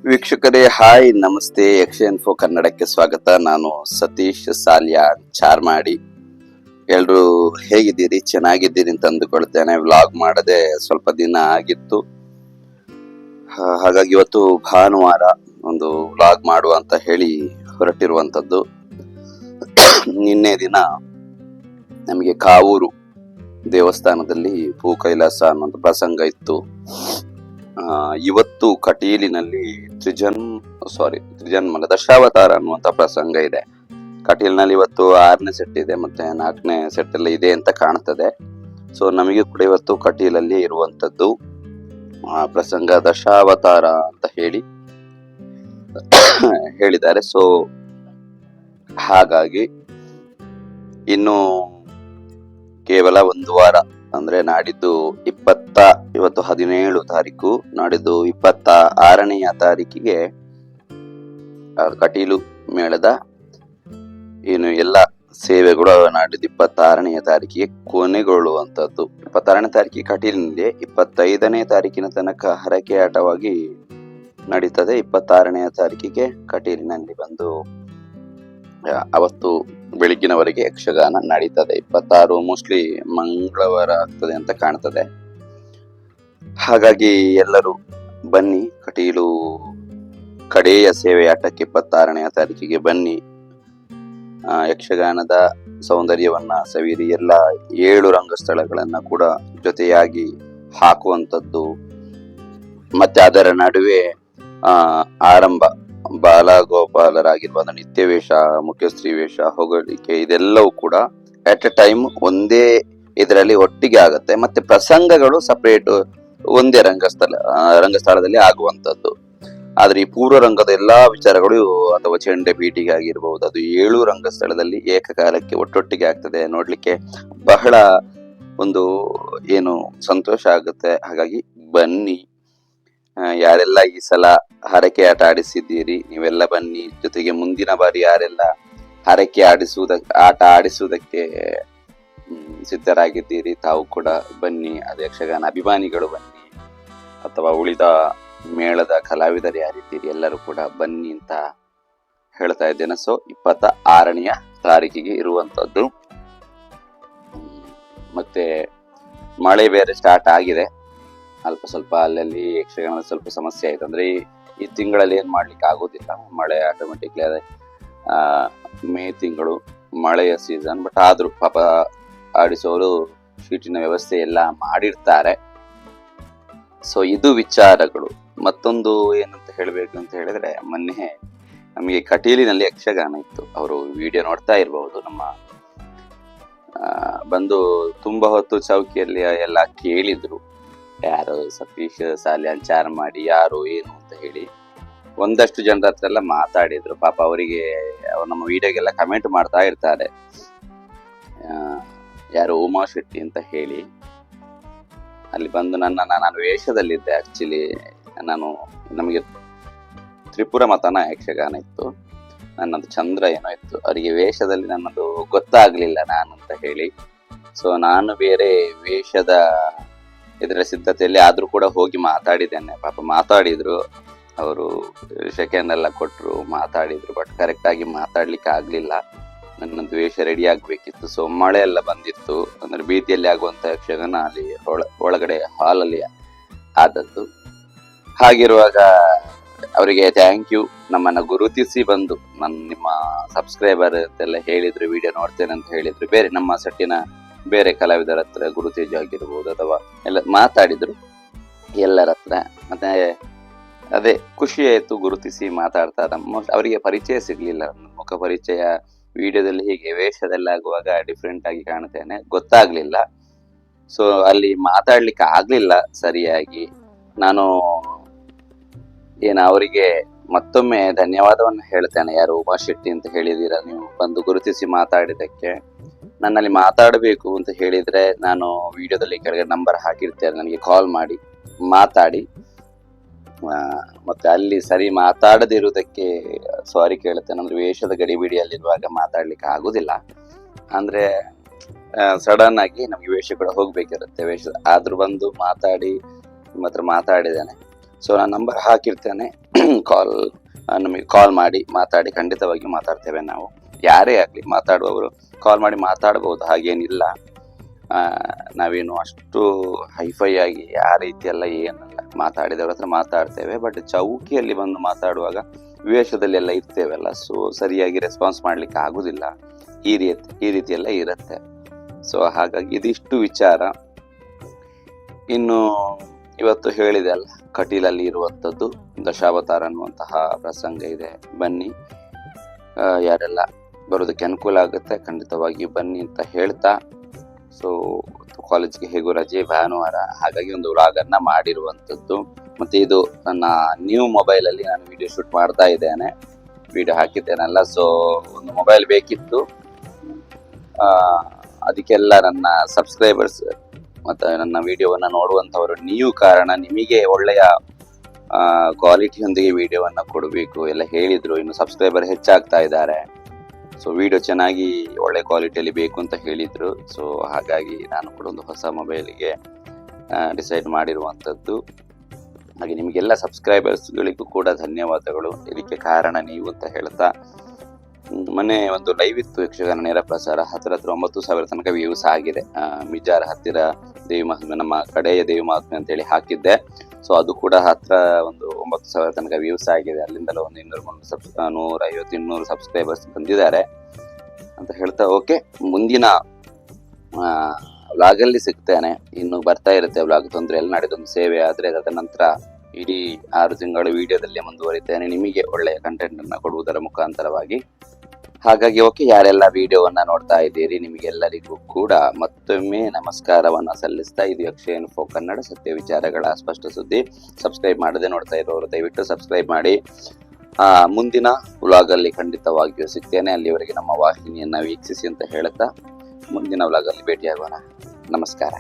ವೀಕ್ಷಕರೇ ಹಾಯ್ ನಮಸ್ತೆ. ಯಕ್ಷ ಕನ್ನಡಕ್ಕೆ ಸ್ವಾಗತ. ನಾನು ಸತೀಶ್ ಸಾಲ್ಯ ಚಾರ್ಮಾಡಿ. ಎಲ್ರು ಹೇಗಿದ್ದೀರಿ? ಚೆನ್ನಾಗಿದ್ದೀರಿ ಅಂತ ಅಂದುಕೊಳ್ತೇನೆ. ವ್ಲಾಗ್ ಮಾಡದೆ ಸ್ವಲ್ಪ ದಿನ ಆಗಿತ್ತು, ಹಾಗಾಗಿ ಇವತ್ತು ಭಾನುವಾರ ಒಂದು ವ್ಲಾಗ್ ಮಾಡುವ ಅಂತ ಹೇಳಿ ಹೊರಟಿರುವಂತದ್ದು. ನಿನ್ನೆ ದಿನ ನಮಗೆ ಕಾವೂರು ದೇವಸ್ಥಾನದಲ್ಲಿ ಭೂ ಕೈಲಾಸ ಅನ್ನೋ ಪ್ರಸಂಗ ಇತ್ತು. ಇವತ್ತು ಕಟೀಲಿನಲ್ಲಿ ತ್ರಿಜನ್ಮಲ ದಶಾವತಾರ ಅನ್ನುವಂತ ಪ್ರಸಂಗ ಇದೆ. ಕಟೀಲಿನಲ್ಲಿ ಇವತ್ತು 6ನೇ ಸೆಟ್ ಇದೆ, ಮತ್ತೆ 4ನೇ ಸೆಟ್ ಎಲ್ಲ ಇದೆ ಅಂತ ಕಾಣ್ತದೆ. ಸೊ ನಮಗೆ ಕೂಡ ಇವತ್ತು ಕಟೀಲಲ್ಲಿ ಇರುವಂತದ್ದು ಪ್ರಸಂಗ ದಶಾವತಾರ ಅಂತ ಹೇಳಿದ್ದಾರೆ. ಸೊ ಹಾಗಾಗಿ ಇನ್ನು ಕೇವಲ ಒಂದು ವಾರ ಅಂದ್ರೆ ನಾಡಿದ್ದು ಇವತ್ತು 17 ತಾರೀಕು, ನಾಡಿದ್ದು 26ನೇ ತಾರೀಕಿಗೆ ಕಟೀಲು ಮೇಳದ ಏನು ಎಲ್ಲ ಸೇವೆಗಳು ನಾಡಿದ್ದು 26ನೇ ತಾರೀಕಿಗೆ ಕೊನೆಗೊಳ್ಳುವಂತದ್ದು. 26ನೇ ತಾರೀಕಿಗೆ ಕಟೀಲಿನಲ್ಲಿ 25ನೇ ತಾರೀಕಿನ ತನಕ ಹರಕೆ ಆಟವಾಗಿ ನಡೀತದೆ. 26ನೇ ತಾರೀಕಿಗೆ ಕಟೀಲಿನಲ್ಲಿ ಬಂದು ಅವತ್ತು ಬೆಳಿಗ್ಗಿನವರೆಗೆ ಯಕ್ಷಗಾನ ನಡೀತದೆ. 26 ಮೋಸ್ಟ್ಲಿ ಮಂಗಳವಾರ ಆಗ್ತದೆ ಅಂತ ಕಾಣ್ತದೆ. ಹಾಗಾಗಿ ಎಲ್ಲರೂ ಬನ್ನಿ, ಕಟೀಲು ಕಡೆಯ ಸೇವೆ ಆಟಕ್ಕೆ 26ನೇ ತಾರೀಕಿಗೆ ಬನ್ನಿ. ಯಕ್ಷಗಾನದ ಸೌಂದರ್ಯವನ್ನ ಸವಿರಿ. ಎಲ್ಲ 7 ರಂಗಸ್ಥಳಗಳನ್ನ ಕೂಡ ಜೊತೆಯಾಗಿ ಹಾಕುವಂಥದ್ದು. ಮತ್ತೆ ಅದರ ನಡುವೆ ಆರಂಭ ಬಾಲಗೋಪಾಲರಾಗಿರುವಂತ ನಿತ್ಯ ವೇಷ, ಮುಖ್ಯಸ್ತ್ರೀ ವೇಷ, ಹೊಗಳಿಕೆ ಇದೆಲ್ಲವೂ ಕೂಡ ಅಟ್ ಎ ಟೈಮ್ ಒಂದೇ ಇದರಲ್ಲಿ ಒಟ್ಟಿಗೆ ಆಗತ್ತೆ. ಮತ್ತೆ ಪ್ರಸಂಗಗಳು ಸಪರೇಟ್ ಒಂದೇ ರಂಗಸ್ಥಳದಲ್ಲಿ ಆಗುವಂತದ್ದು. ಆದ್ರೆ ಈ ಪೂರ್ವ ರಂಗದ ಎಲ್ಲಾ ವಿಚಾರಗಳು ಅಥವಾ ಚೆಂಡೆ ಪೀಠಿಗೆ ಆಗಿರ್ಬಹುದು, ಅದು 7 ರಂಗಸ್ಥಳದಲ್ಲಿ ಏಕಕಾಲಕ್ಕೆ ಒಟ್ಟೊಟ್ಟಿಗೆ ಆಗ್ತದೆ. ನೋಡ್ಲಿಕ್ಕೆ ಬಹಳ ಒಂದು ಏನು ಸಂತೋಷ ಆಗುತ್ತೆ. ಹಾಗಾಗಿ ಬನ್ನಿ. ಯಾರೆಲ್ಲ ಈ ಸಲ ಹರಕೆ ಆಟ ಆಡಿಸಿದ್ದೀರಿ ನೀವೆಲ್ಲ ಬನ್ನಿ. ಜೊತೆಗೆ ಮುಂದಿನ ಬಾರಿ ಯಾರೆಲ್ಲ ಹರಕೆ ಆಟ ಆಡಿಸುವುದಕ್ಕೆ ಸಿದ್ಧರಾಗಿದ್ದೀರಿ ತಾವು ಕೂಡ ಬನ್ನಿ. ಅದು ಯಕ್ಷಗಾನ ಅಭಿಮಾನಿಗಳು ಬನ್ನಿ, ಅಥವಾ ಉಳಿದ ಮೇಳದ ಕಲಾವಿದರು ಯಾರಿದ್ದೀರಿ ಎಲ್ಲರೂ ಕೂಡ ಬನ್ನಿ ಅಂತ ಹೇಳ್ತಾ ಇದ್ದೇನೆ. ಸೊ 26ನೇ ತಾರೀಕಿಗೆ ಇರುವಂತದ್ದು. ಮತ್ತೆ ಮಳೆ ಬೇರೆ ಸ್ಟಾರ್ಟ್ ಆಗಿದೆ. ಅಲ್ಪ ಸ್ವಲ್ಪ ಅಲ್ಲಲ್ಲಿ ಯಕ್ಷಗಾನದ ಸ್ವಲ್ಪ ಸಮಸ್ಯೆ ಆಯ್ತು. ಅಂದ್ರೆ ಈ ತಿಂಗಳಲ್ಲಿ ಏನ್ ಮಾಡ್ಲಿಕ್ಕೆ ಆಗೋದಿಲ್ಲ, ಮಳೆ ಆಟೋಮೆಟಿಕ್ಲಿ ಅದೇ ಮೇ ತಿಂಗಳು ಮಳೆಯ ಸೀಸನ್. ಬಟ್ ಆದ್ರೂ ಪಾಪ ಆಡಿಸೋರು ಶೀಟಿನ ವ್ಯವಸ್ಥೆ ಎಲ್ಲ ಮಾಡಿರ್ತಾರೆ. ಸೊ ಇದು ವಿಚಾರಗಳು. ಮತ್ತೊಂದು ಏನಂತ ಹೇಳ್ಬೇಕು ಅಂತ ಹೇಳಿದ್ರೆ, ಮೊನ್ನೆ ನಮಗೆ ಕಟೀಲಿನಲ್ಲಿ ಯಕ್ಷಗಾನ ಇತ್ತು. ಅವರು ವಿಡಿಯೋ ನೋಡ್ತಾ ಇರಬಹುದು. ನಮ್ಮ ಬಂದು ತುಂಬಾ ಹೊತ್ತು ಚೌಕಿಯಲ್ಲಿ ಎಲ್ಲ ಕೇಳಿದ್ರು, ಯಾರು ಸತೀಶ್ ಸಾಲ್ಯ ಚಾರ್ಮಾಡಿ ಯಾರು ಏನು ಅಂತ ಹೇಳಿ. ಒಂದಷ್ಟು ಜನರ ಹತ್ರ ಎಲ್ಲ ಮಾತಾಡಿದ್ರು. ಪಾಪ ಅವರಿಗೆ ನಮ್ಮ ವಿಡಿಯೋಗೆಲ್ಲ ಕಮೆಂಟ್ ಮಾಡ್ತಾ ಇರ್ತಾರೆ. ಯಾರು ಉಮಾ ಶೆಟ್ಟಿ ಅಂತ ಹೇಳಿ ಅಲ್ಲಿ ಬಂದು ನಾನು ವೇಷದಲ್ಲಿದ್ದೆ. ಆಕ್ಚುಲಿ ನಮಗೆ ತ್ರಿಪುರ ಮತನ ಯಕ್ಷಗಾನ ಇತ್ತು, ನನ್ನದು ಚಂದ್ರ ಏನೋ ಇತ್ತು. ಅವರಿಗೆ ವೇಷದಲ್ಲಿ ನನ್ನದು ಗೊತ್ತಾಗ್ಲಿಲ್ಲ ನಾನು ಅಂತ ಹೇಳಿ. ಸೊ ನಾನು ಬೇರೆ ವೇಷದ ಇದರ ಸಿದ್ಧತೆಯಲ್ಲಿ ಆದ್ರೂ ಕೂಡ ಹೋಗಿ ಮಾತಾಡಿದ್ದೇನೆ. ಪಾಪ ಮಾತಾಡಿದ್ರು, ಅವರು ಸೆಕೆಂಡ್ ಎಲ್ಲ ಕೊಟ್ರು, ಮಾತಾಡಿದ್ರು. ಬಟ್ ಕರೆಕ್ಟ್ ಆಗಿ ಮಾತಾಡ್ಲಿಕ್ಕೆ ಆಗ್ಲಿಲ್ಲ. ನನ್ನದು ವೇಷ ರೆಡಿ ಆಗ್ಬೇಕಿತ್ತು. ಸೊ ಮಳೆ ಎಲ್ಲ ಬಂದಿತ್ತು. ಅಂದ್ರೆ ಬೀದಿಯಲ್ಲಿ ಆಗುವಂತ ಯಕ್ಷಗಾನ ಅಲ್ಲಿ ಒಳಗಡೆ ಹಾಲಲ್ಲಿ ಆದದ್ದು. ಹಾಗಿರುವಾಗ ಅವರಿಗೆ ಥ್ಯಾಂಕ್ ಯು. ನಮ್ಮನ್ನ ಗುರುತಿಸಿ ಬಂದು ನಿಮ್ಮ ಸಬ್ಸ್ಕ್ರೈಬರ್ ಅಂತೆಲ್ಲ ಹೇಳಿದ್ರು, ವಿಡಿಯೋ ನೋಡ್ತೇನೆ ಅಂತ ಹೇಳಿದ್ರು. ಬೇರೆ ನಮ್ಮ ಸೆಟ್ಟಿನ ಬೇರೆ ಕಲಾವಿದರ ಹತ್ರ, ಗುರುತೇಜ್ ಆಗಿರ್ಬೋದು ಅಥವಾ ಎಲ್ಲ ಮಾತಾಡಿದ್ರು ಎಲ್ಲರ ಹತ್ರ. ಮತ್ತೆ ಅದೇ ಖುಷಿ ಆಯ್ತು ಗುರುತಿಸಿ ಮಾತಾಡ್ತಾ. ಅವರಿಗೆ ಪರಿಚಯ ಸಿಗ್ಲಿಲ್ಲ, ಮುಖ ಪರಿಚಯ ವಿಡಿಯೋದಲ್ಲಿ ಹೀಗೆ ವೇಷದಲ್ಲಿ ಆಗುವಾಗ ಡಿಫ್ರೆಂಟ್ ಆಗಿ ಕಾಣ್ತೇನೆ, ಗೊತ್ತಾಗ್ಲಿಲ್ಲ. ಸೊ ಅಲ್ಲಿ ಮಾತಾಡ್ಲಿಕ್ಕೆ ಆಗ್ಲಿಲ್ಲ ಸರಿಯಾಗಿ. ನಾನು ಅವರಿಗೆ ಮತ್ತೊಮ್ಮೆ ಧನ್ಯವಾದವನ್ನು ಹೇಳ್ತೇನೆ. ಯಾರು ಉಮಾ ಶೆಟ್ಟಿ ಅಂತ ಹೇಳಿದೀರಾ, ನೀವು ಬಂದು ಗುರುತಿಸಿ ಮಾತಾಡಿದಕ್ಕೆ. ನನ್ನಲ್ಲಿ ಮಾತಾಡಬೇಕು ಅಂತ ಹೇಳಿದ್ರೆ ನಾನು ವಿಡಿಯೋದಲ್ಲಿ ಕೆಳಗೆ ನಂಬರ್ ಹಾಕಿರ್ತೇನೆ, ನನಗೆ ಕಾಲ್ ಮಾಡಿ ಮಾತಾಡಿ. ಮತ್ತೆ ಅಲ್ಲಿ ಸರಿ ಮಾತಾಡದಿರುವುದಕ್ಕೆ ಸಾರಿ ಕೇಳುತ್ತೇನೆ. ಅಂದ್ರೆ ವೇಷದ ಗಡಿಬಿಡಿಯಲ್ಲಿರುವಾಗ ಮಾತಾಡ್ಲಿಕ್ಕೆ ಆಗುದಿಲ್ಲ. ಅಂದ್ರೆ ಸಡನ್ ಆಗಿ ನಮ್ಗೆ ವೇಷ ಕೂಡ ಹೋಗ್ಬೇಕಿರುತ್ತೆ. ಆದ್ರೂ ಬಂದು ಮಾತಾಡಿ ನಿಮ್ಮ ಹತ್ರ ಮಾತಾಡಿದ್ದೇನೆ. ಸೊ ನಾನು ನಂಬರ್ ಹಾಕಿರ್ತೇನೆ. ನಮಗೆ ಕಾಲ್ ಮಾಡಿ ಮಾತಾಡಿ, ಖಂಡಿತವಾಗಿ ಮಾತಾಡ್ತೇವೆ ನಾವು. ಯಾರೇ ಆಗಲಿ ಮಾತಾಡುವವರು ಕಾಲ್ ಮಾಡಿ ಮಾತಾಡ್ಬೋದು, ಹಾಗೇನಿಲ್ಲ. ನಾವೇನು ಅಷ್ಟು ಹೈಫೈ ಆಗಿ ಆ ರೀತಿ ಎಲ್ಲ ಏನಲ್ಲ, ಮಾತಾಡಿದವ್ರ ಹತ್ರ ಮಾತಾಡ್ತೇವೆ. ಬಟ್ ಚೌಕಿಯಲ್ಲಿ ಬಂದು ಮಾತಾಡುವಾಗ ವಿವೇಶದಲ್ಲಿ ಎಲ್ಲ ಇರ್ತೇವಲ್ಲ, ಸೊ ಸರಿಯಾಗಿ ರೆಸ್ಪಾನ್ಸ್ ಮಾಡ್ಲಿಕ್ಕೆ ಆಗುದಿಲ್ಲ. ಈ ರೀತಿ ಎಲ್ಲ ಇರುತ್ತೆ. ಸೊ ಹಾಗಾಗಿ ಇದಿಷ್ಟು ವಿಚಾರ. ಇನ್ನು ಇವತ್ತು ಹೇಳಿದೆ ಅಲ್ಲ, ಕಟೀಲಲ್ಲಿ ಇರುವಂಥದ್ದು ದಶಾವತಾರ ಅನ್ನುವಂತಹ ಪ್ರಸಂಗ ಇದೆ. ಬನ್ನಿ, ಯಾರೆಲ್ಲ ಬರೋದಕ್ಕೆ ಅನುಕೂಲ ಆಗುತ್ತೆ ಖಂಡಿತವಾಗಿ ಬನ್ನಿ ಅಂತ ಹೇಳ್ತಾ, ಸೊ ಕಾಲೇಜ್ಗೆ ಹೇಗೂ ರಜೆ ಭಾನುವಾರ, ಹಾಗಾಗಿ ಒಂದು ವ್ಲಾಗನ್ನ ಮಾಡಿರುವಂಥದ್ದು. ಮತ್ತೆ ಇದು ನನ್ನ ನ್ಯೂ ಮೊಬೈಲಲ್ಲಿ ನಾನು ವಿಡಿಯೋ ಶೂಟ್ ಮಾಡ್ತಾ ಇದ್ದೇನೆ, ವಿಡಿಯೋ ಹಾಕಿದ್ದೇನಲ್ಲ. ಸೊ ಒಂದು ಮೊಬೈಲ್ ಬೇಕಿತ್ತು, ಅದಕ್ಕೆಲ್ಲ ನನ್ನ ಸಬ್ಸ್ಕ್ರೈಬರ್ಸ್ ಮತ್ತು ನನ್ನ ವಿಡಿಯೋವನ್ನು ನೋಡುವಂಥವರು ನೀವು ಕಾರಣ. ನಿಮಗೆ ಒಳ್ಳೆಯ ಕ್ವಾಲಿಟಿಯೊಂದಿಗೆ ವಿಡಿಯೋವನ್ನು ಕೊಡಬೇಕು ಎಲ್ಲ ಹೇಳಿದರು. ಇನ್ನು ಸಬ್ಸ್ಕ್ರೈಬರ್ ಹೆಚ್ಚಾಗ್ತಾ ಇದ್ದಾರೆ. ಸೊ ವಿಡಿಯೋ ಚೆನ್ನಾಗಿ ಒಳ್ಳೆ ಕ್ವಾಲಿಟಿಯಲ್ಲಿ ಬೇಕು ಅಂತ ಹೇಳಿದರು. ಸೊ ಹಾಗಾಗಿ ನಾನು ಕೂಡ ಒಂದು ಹೊಸ ಮೊಬೈಲಿಗೆ ಡಿಸೈಡ್ ಮಾಡಿರುವಂಥದ್ದು. ಹಾಗೆ ನಿಮಗೆಲ್ಲ ಸಬ್ಸ್ಕ್ರೈಬರ್ಸ್ಗಳಿಗೂ ಕೂಡ ಧನ್ಯವಾದಗಳು, ಇದಕ್ಕೆ ಕಾರಣ ನೀವು ಅಂತ ಹೇಳ್ತಾ, ಮೊನ್ನೆ ಒಂದು ಲೈವ್ ಇತ್ತು ಯಕ್ಷಗಾನ ನೇರ ಪ್ರಸಾರ, ಹತ್ತಿರ 9,000 ತನಕ ವ್ಯೂಸ್ ಆಗಿದೆ. ಮಿಜಾರ್ ಹತ್ತಿರ ದೇವಿ ಮಹಾತ್ಮೆ, ನಮ್ಮ ಕಡೆಯ ದೇವಿ ಮಹಾತ್ಮೆ ಅಂತೇಳಿ ಹಾಕಿದ್ದೆ. ಸೊ ಅದು ಕೂಡ ಹತ್ತಿರ ಒಂದು 9,000 ತನಕ ವ್ಯೂಸ್ ಆಗಿದೆ. ಅಲ್ಲಿಂದಲೂ ಒಂದು 250-200 ಸಬ್ಸ್ಕ್ರೈಬರ್ಸ್ ಬಂದಿದ್ದಾರೆ ಅಂತ ಹೇಳ್ತಾ, ಓಕೆ, ಮುಂದಿನ ವ್ಲಾಗಲ್ಲಿ ಸಿಗ್ತೇನೆ. ಇನ್ನು ಬರ್ತಾ ಇರುತ್ತೆ ವ್ಲಾಗ್, ತೊಂದರೆ ಎಲ್ಲ. ನಡೆದೊಂದು ಸೇವೆ ಆದರೆ ಅದರ ನಂತರ ಇಡೀ 6 ತಿಂಗಳ ವಿಡಿಯೋದಲ್ಲಿ ಮುಂದುವರಿತೇನೆ, ನಿಮಗೆ ಒಳ್ಳೆಯ ಕಂಟೆಂಟ್ ಅನ್ನು ಕೊಡುವುದರ ಮುಖಾಂತರವಾಗಿ. ಹಾಗಾಗಿ ಓಕೆ, ಯಾರೆಲ್ಲ ವಿಡಿಯೋವನ್ನ ನೋಡ್ತಾ ಇದ್ದೀರಿ ನಿಮಗೆಲ್ಲರಿಗೂ ಕೂಡ ಮತ್ತೊಮ್ಮೆ ನಮಸ್ಕಾರವನ್ನ ಸಲ್ಲಿಸ್ತಾ, ಇದು ಯಕ್ಷ ಇನ್ಫೋ ಕನ್ನಡ, ಸತ್ಯ ವಿಚಾರಗಳ ಸ್ಪಷ್ಟ ಸುದ್ದಿ. ಸಬ್ಸ್ಕ್ರೈಬ್ ಮಾಡದೆ ನೋಡ್ತಾ ಇರೋರು ದಯವಿಟ್ಟು ಸಬ್ಸ್ಕ್ರೈಬ್ ಮಾಡಿ. ಮುಂದಿನ ವ್ಲಾಗಲ್ಲಿ ಖಂಡಿತವಾಗಿಯೂ ಸಿಗ್ತೇನೆ. ಅಲ್ಲಿವರೆಗೆ ನಮ್ಮ ವಾಹಿನಿಯನ್ನ ವೀಕ್ಷಿಸಿ ಅಂತ ಹೇಳ್ತಾ ಮುಂದಿನ ವ್ಲಾಗಲ್ಲಿ ಭೇಟಿಯಾಗೋಣ. ನಮಸ್ಕಾರ.